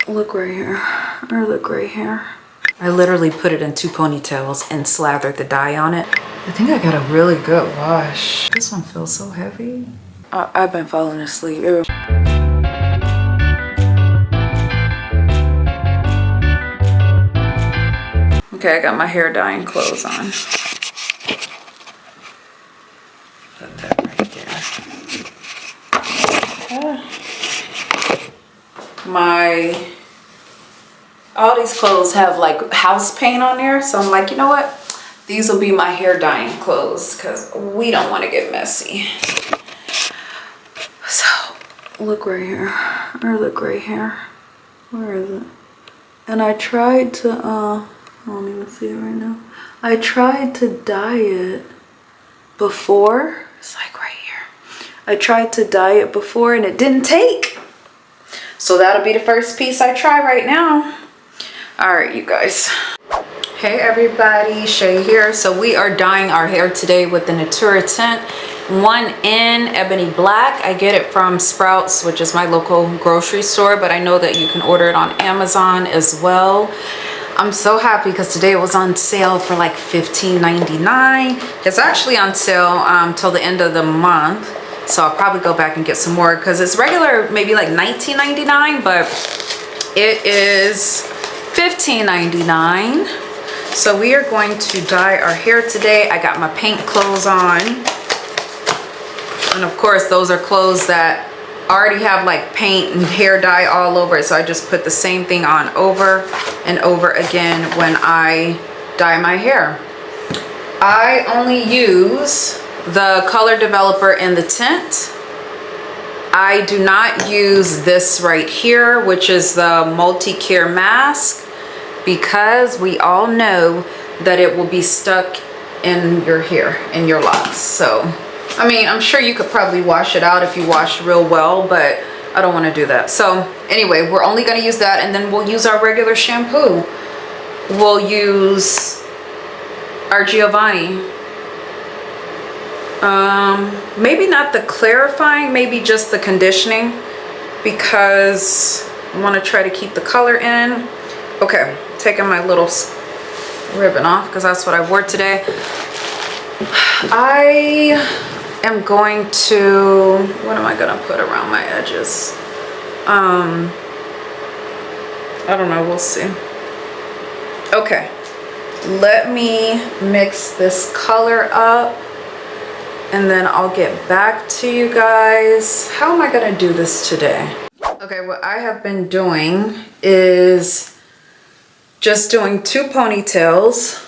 Look right here, or look right here. I literally put it in 2 ponytails and slathered the dye on it. I think I got a really good wash. This one feels so heavy. I've been falling asleep. Okay, I got my hair dyeing clothes on. Put that right there. All these clothes have like house paint on there, so I'm like, you know what? These will be my hair dyeing clothes because we don't want to get messy. So look right here, or look right here. Where is it? And I tried to, I don't even see it right now. I tried to dye it before. It's like right here. I tried to dye it before and it didn't take. So that'll be the first piece I try right now. All right, you guys. Hey everybody, Shae here. So we are dyeing our hair today with the Natura tint 1N Ebony Black. I get it from Sprouts, which is my local grocery store, but I know that you can order it on Amazon as well. I'm so happy because today it was on sale for like $15.99. It's actually on sale till the end of the month. So I'll probably go back and get some more because it's regular, maybe like $19.99, but it is $15.99. So we are going to dye our hair today. I got my paint clothes on. And of course, those are clothes that already have like paint and hair dye all over it. So I just put the same thing on over and over again when I dye my hair. I only use the color developer in the tint. I do not use this right here, which is the multi-care mask, because we all know that it will be stuck in your hair, in your locks. So, I mean, I'm sure you could probably wash it out if you wash real well, but I don't want to do that. So anyway, we're only going to use that, and then we'll use our regular shampoo. We'll use our Giovanni. Maybe not the clarifying, maybe just the conditioning, because I want to try to keep the color in. Okay, taking my little ribbon off because that's what I wore today. I am going to, what am I going to put around my edges? I don't know, we'll see. Okay, let me mix this color up and then I'll get back to you guys. How am I going to do this today? Okay, what I have been doing is just doing 2 ponytails.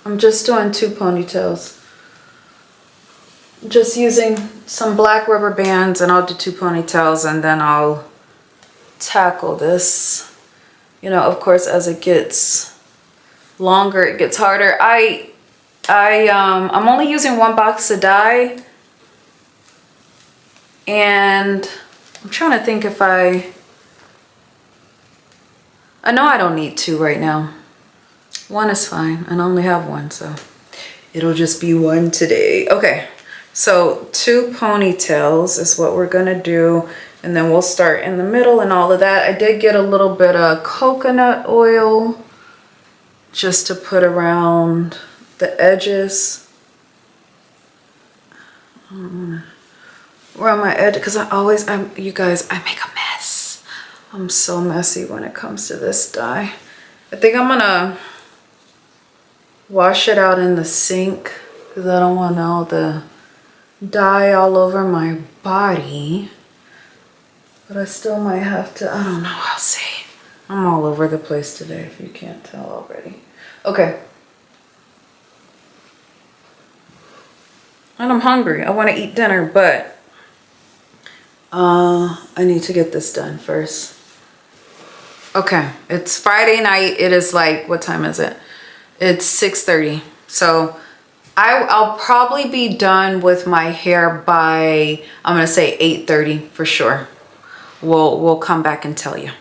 I'm just doing 2 ponytails. Just using some black rubber bands, and I'll do 2 ponytails, and then I'll tackle this. You know, of course, as it gets longer, it gets harder. I'm only using 1 box of dye, and I'm trying to think if I know I don't need 2 right now. 1 is fine, and I only have 1, so it'll just be 1 today. Okay, so 2 ponytails is what we're gonna do, and then we'll start in the middle and all of that. I did get a little bit of coconut oil just to put around the edges. Around my edge, because you guys, I make a mess. I'm so messy when it comes to this dye. I think I'm gonna wash it out in the sink because I don't want all the dye all over my body. But I still might have to, I don't know, I'll see. I'm all over the place today, if you can't tell already. Okay. And I'm hungry. I want to eat dinner, but I need to get this done first. Okay, it's Friday night. It is like, what time is it? It's 6:30. So I'll probably be done with my hair by, I'm gonna say 8:30 for sure. We'll come back and tell you.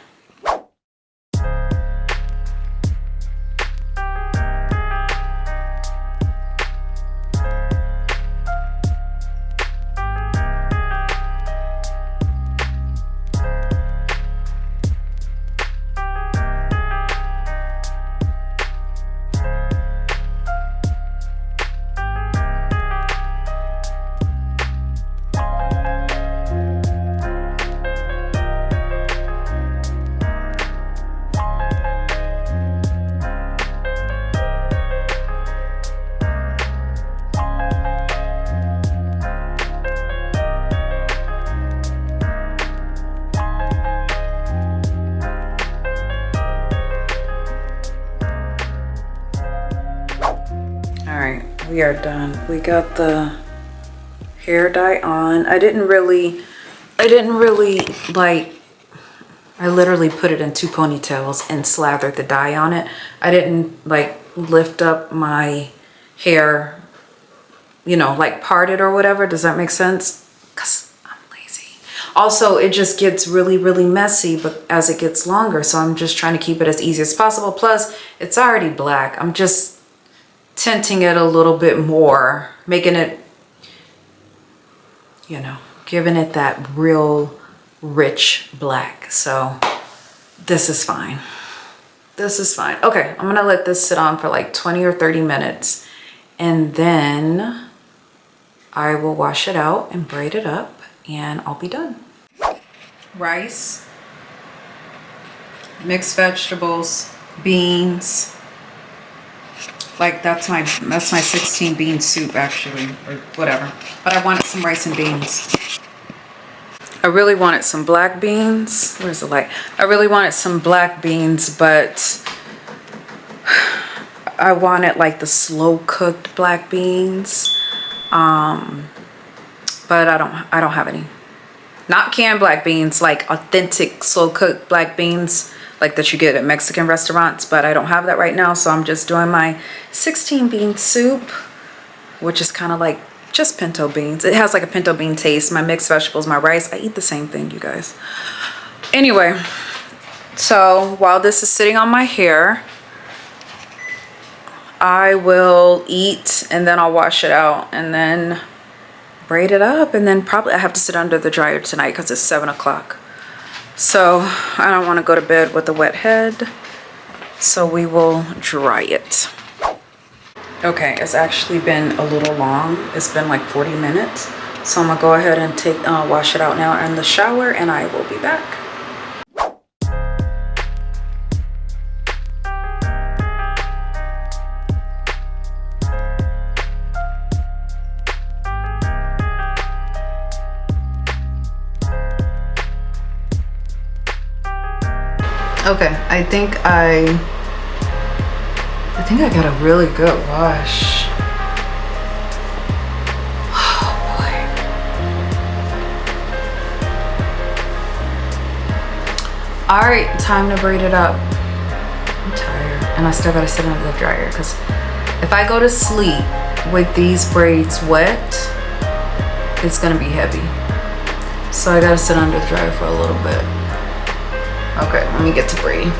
we are done. We got the hair dye on. I didn't really like, I literally put it in 2 ponytails and slathered the dye on it. I didn't like lift up my hair, you know, like part it or whatever. Does that make sense? Because I'm lazy. Also, it just gets really, really messy but as it gets longer. So I'm just trying to keep it as easy as possible. Plus, it's already black. I'm just tinting it a little bit more, making it, you know, giving it that real rich black. So this is fine. This is fine. Okay, I'm gonna let this sit on for like 20 or 30 minutes and then I will wash it out and braid it up and I'll be done. Rice, mixed vegetables, beans. Like that's my 16 bean soup actually, or whatever. But I wanted some rice and beans. I really wanted some black beans. Where's the light? I really wanted some black beans, but I wanted like the slow cooked black beans. But I don't have any. Not canned black beans, like authentic slow cooked black beans like that you get at Mexican restaurants, but I don't have that right now. So I'm just doing my 16 bean soup, which is kind of like just pinto beans. It has like a pinto bean taste. My mixed vegetables, my rice, I eat the same thing, you guys. Anyway, so while this is sitting on my hair, I will eat and then I'll wash it out and then braid it up, and then probably I have to sit under the dryer tonight because it's 7 o'clock. So I don't want to go to bed with a wet head, so we will dry it. Okay, it's actually been a little long. It's been like 40 minutes. So I'm gonna go ahead and wash it out now in the shower and I will be back. Okay, I think I got a really good wash. Oh boy. All right, time to braid it up. I'm tired and I still gotta sit under the dryer because if I go to sleep with these braids wet, it's gonna be heavy. So I gotta sit under the dryer for a little bit. Okay, let me get to braiding.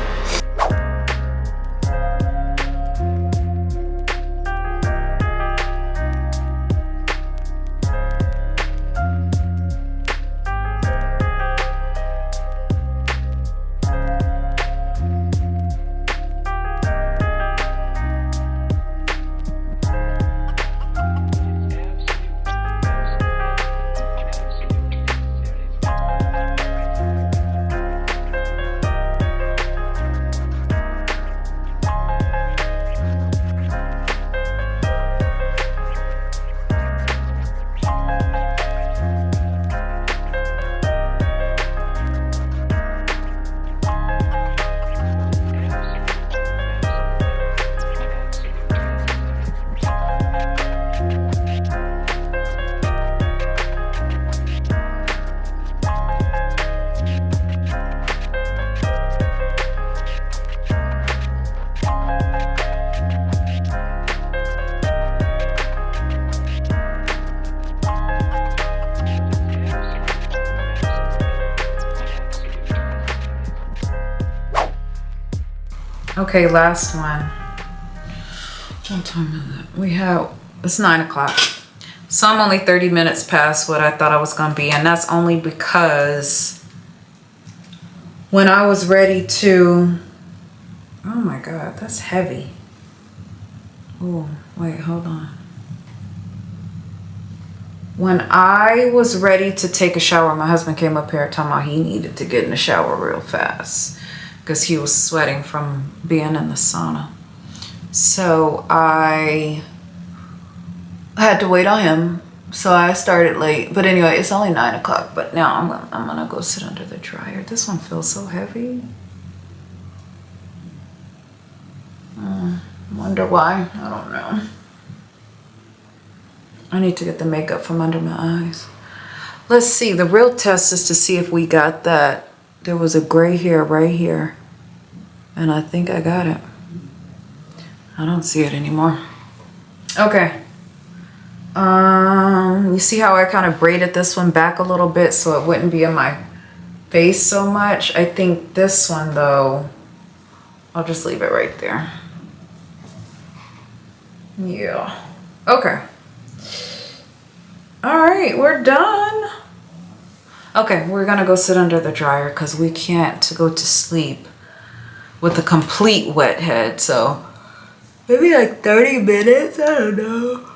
Okay, last one. What time is it? It's 9 o'clock. So I'm only 30 minutes past what I thought I was gonna be, and that's only because when I was ready to, oh my God, that's heavy. Oh, wait, hold on. When I was ready to take a shower, my husband came up here talking about he needed to get in the shower real fast because he was sweating from being in the sauna. So I had to wait on him. So I started late. But anyway, it's only 9 o'clock. But now I'm gonna go sit under the dryer. This one feels so heavy. Wonder why. I don't know. I need to get the makeup from under my eyes. Let's see, the real test is to see if we got that. There was a gray hair right here. And I think I got it. I don't see it anymore. Okay. You see how I kind of braided this one back a little bit so it wouldn't be in my face so much? I think this one though, I'll just leave it right there. Yeah. Okay. All right, we're done. Okay, we're gonna go sit under the dryer because we can't go to sleep with a complete wet head. So maybe like 30 minutes, I don't know.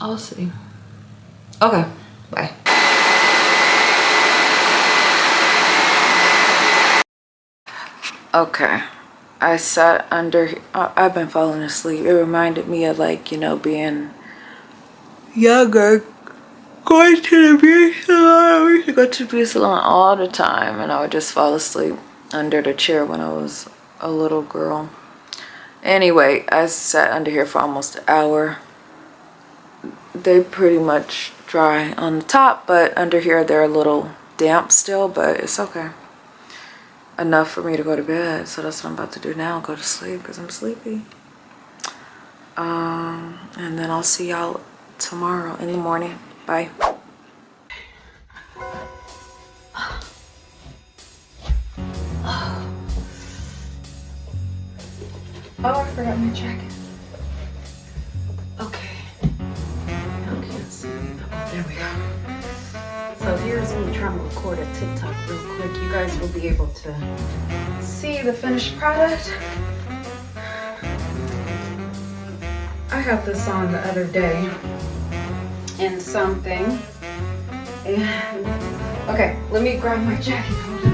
I'll see. Okay, bye. Okay, I sat under, I've been falling asleep. It reminded me of like, you know, being younger, going to the beauty salon. We used to go to the beauty salon all the time and I would just fall asleep under the chair when I was a little girl. Anyway, I sat under here for almost an hour. They pretty much dry on the top, but under here they're a little damp still, but it's okay. Enough for me to go to bed, so that's what I'm about to do now, go to sleep because I'm sleepy. And then I'll see y'all tomorrow in the morning. Bye. Oh, I forgot my jacket. Okay. There we go. So here's me trying to record a TikTok real quick. You guys will be able to see the finished product. I had this on the other day in something. And okay, let me grab my jacket. Hold on.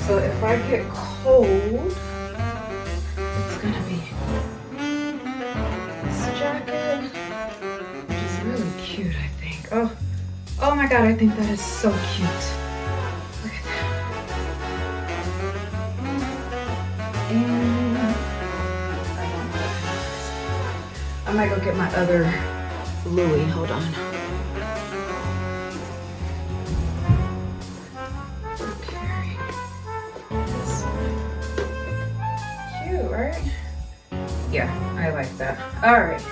So if I get cold, it's gonna be jacket, which is really cute, I think. Oh my god, I think that is so cute. Look at that. And I might go get my other Louis. Hold on. Okay. This one. Cute, right? Yeah, I like that. All right.